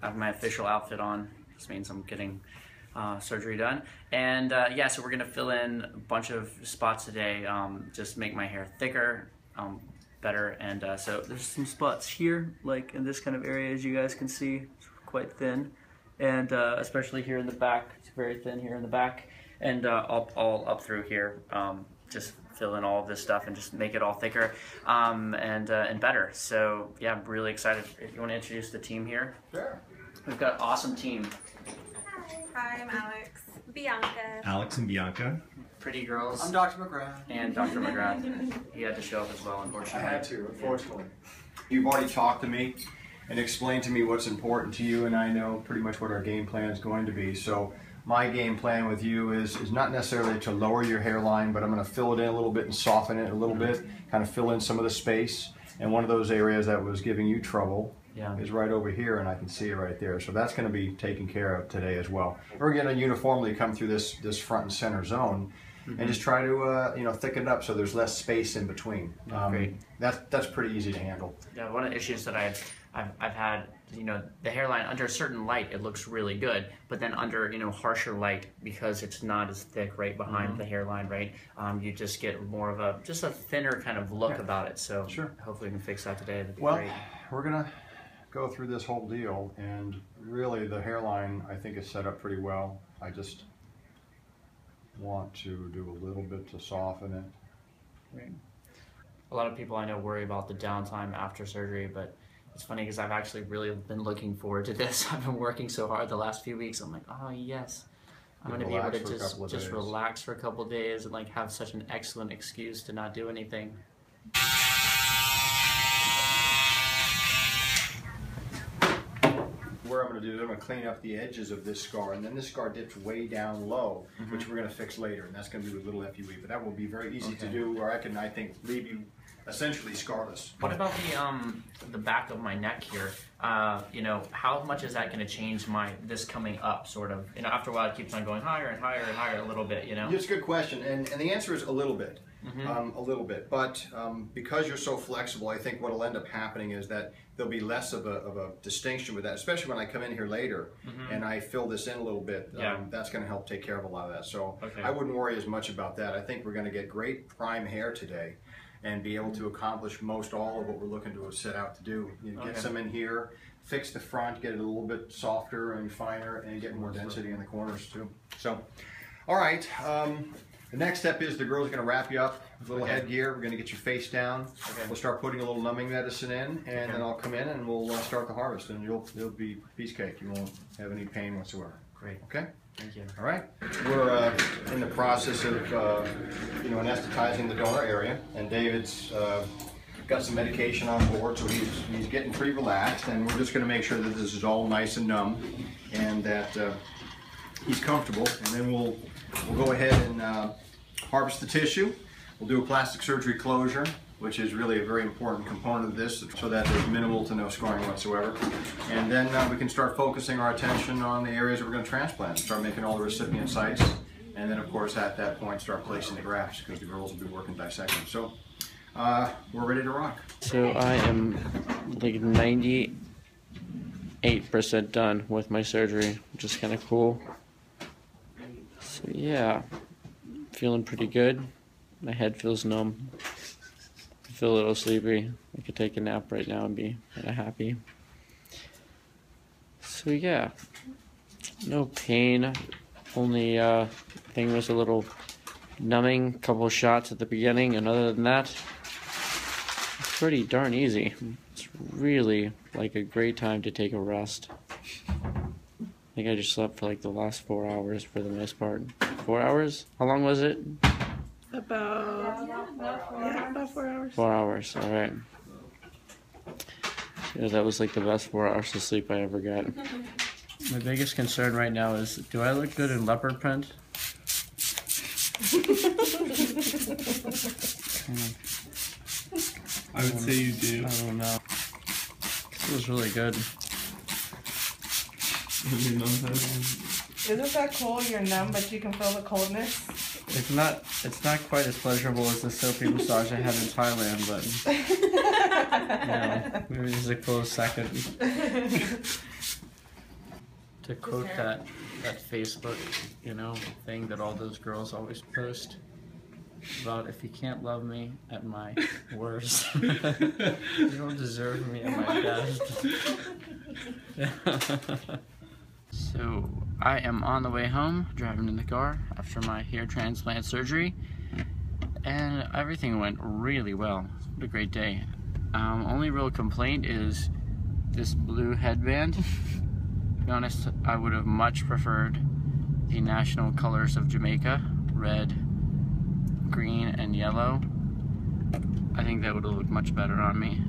I have my official outfit on. This means I'm getting surgery done. And yeah, so we're gonna fill in a bunch of spots today, just make my hair thicker, better. And so there's some spots here, like in this kind of area, as you guys can see, it's quite thin. And especially here in the back, it's very thin here in the back. And all up through here, just fill in all of this stuff and just make it all thicker and better. So yeah, I'm really excited. If you want to introduce the team here? Sure. We've got an awesome team. Hi, I'm Alex. Bianca. Alex and Bianca. Pretty girls. I'm Dr. McGrath. And Dr. McGrath. He had to show up as well, unfortunately. I had to, unfortunately. You've already talked to me and explained to me what's important to you, and I know pretty much what our game plan is going to be. So my game plan with you is not necessarily to lower your hairline, but I'm going to fill it in a little bit and soften it a little bit, kind of fill in some of the space. And one of those areas that was giving you trouble is right over here, and I can see it right there. So that's going to be taken care of today as well. We're going to uniformly come through this front and center zone and just try to thicken it up so there's less space in between. Great. That's pretty easy to handle. Yeah, one of the issues that I've had, the hairline under a certain light, it looks really good, but then under, harsher light, because it's not as thick right behind the hairline, right, you just get more of a thinner kind of look about it. So hopefully we can fix that today. That'd be great. We're gonna go through this whole deal, and really the hairline I think is set up pretty well. I just want to do a little bit to soften it. Right. A lot of people I know worry about the downtime after surgery, but it's funny because I've actually really been looking forward to this. I've been working so hard the last few weeks. I'm like, oh yes, I'm going to be able to just relax for a couple of days and like have such an excellent excuse to not do anything. What I'm going to do is I'm going to clean up the edges of this scar, and then this scar dips way down low, which we're going to fix later, and that's going to be with little FUE, but that will be very easy to do, or I think, leave you essentially scarless. What about the back of my neck here? How much is that going to change this coming up, sort of? After a while it keeps on going higher and higher and higher a little bit, It's a good question, and the answer is a little bit. A little bit, but because you're so flexible, I think what will end up happening is that there'll be less of a distinction with that, especially when I come in here later and I fill this in a little bit. That's going to help take care of a lot of that. So I wouldn't worry as much about that. I think we're going to get great prime hair today and be able to accomplish most all of what we're looking to set out to do. Get some in here, fix the front, get it a little bit softer and finer, and get more density in the corners too. So, all right. The next step is the girl's going to wrap you up with a little headgear. We're going to get your face down. We'll start putting a little numbing medicine in, and then I'll come in and we'll start the harvest, and it'll be piece cake. You won't have any pain whatsoever. Great. Okay? Thank you. All right. We're in the process of anesthetizing the donor area, and David's got some medication on board, so he's getting pretty relaxed, and we're just going to make sure that this is all nice and numb, and that he's comfortable, and then we'll go ahead and harvest the tissue. We'll do a plastic surgery closure, which is really a very important component of this, so that there's minimal to no scarring whatsoever. And then we can start focusing our attention on the areas that we're going to transplant, start making all the recipient sites, and then of course at that point start placing the grafts, because the girls will be working dissection. So we're ready to rock. So I am like 98% done with my surgery, which is kind of cool. So yeah, feeling pretty good. My head feels numb. I feel a little sleepy. I could take a nap right now and be kind of happy. So yeah, no pain. Only thing was a little numbing, couple shots at the beginning, and other than that, it's pretty darn easy. It's really like a great time to take a rest. I think I just slept for like the last 4 hours for the most part. 4 hours? How long was it? About 4 hours. 4 hours, alright. Yeah, that was like the best 4 hours of sleep I ever got. My biggest concern right now is, do I look good in leopard print? I would say you do. I don't know. It feels really good. Isn't that cool? You're numb, but you can feel the coldness. It's not quite as pleasurable as the soapy massage I had in Thailand, but maybe just a close second. To quote that Facebook, you know, thing that all those girls always post about, if you can't love me at my worst, you don't deserve me at my best. So I am on the way home, driving in the car after my hair transplant surgery, and everything went really well. What a great day. Only real complaint is this blue headband. To be honest, I would have much preferred the national colors of Jamaica, red, green, and yellow. I think that would have looked much better on me.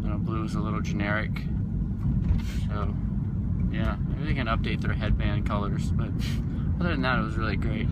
You know, blue is a little generic, so yeah, maybe they can update their headband colors, but other than that, it was really great.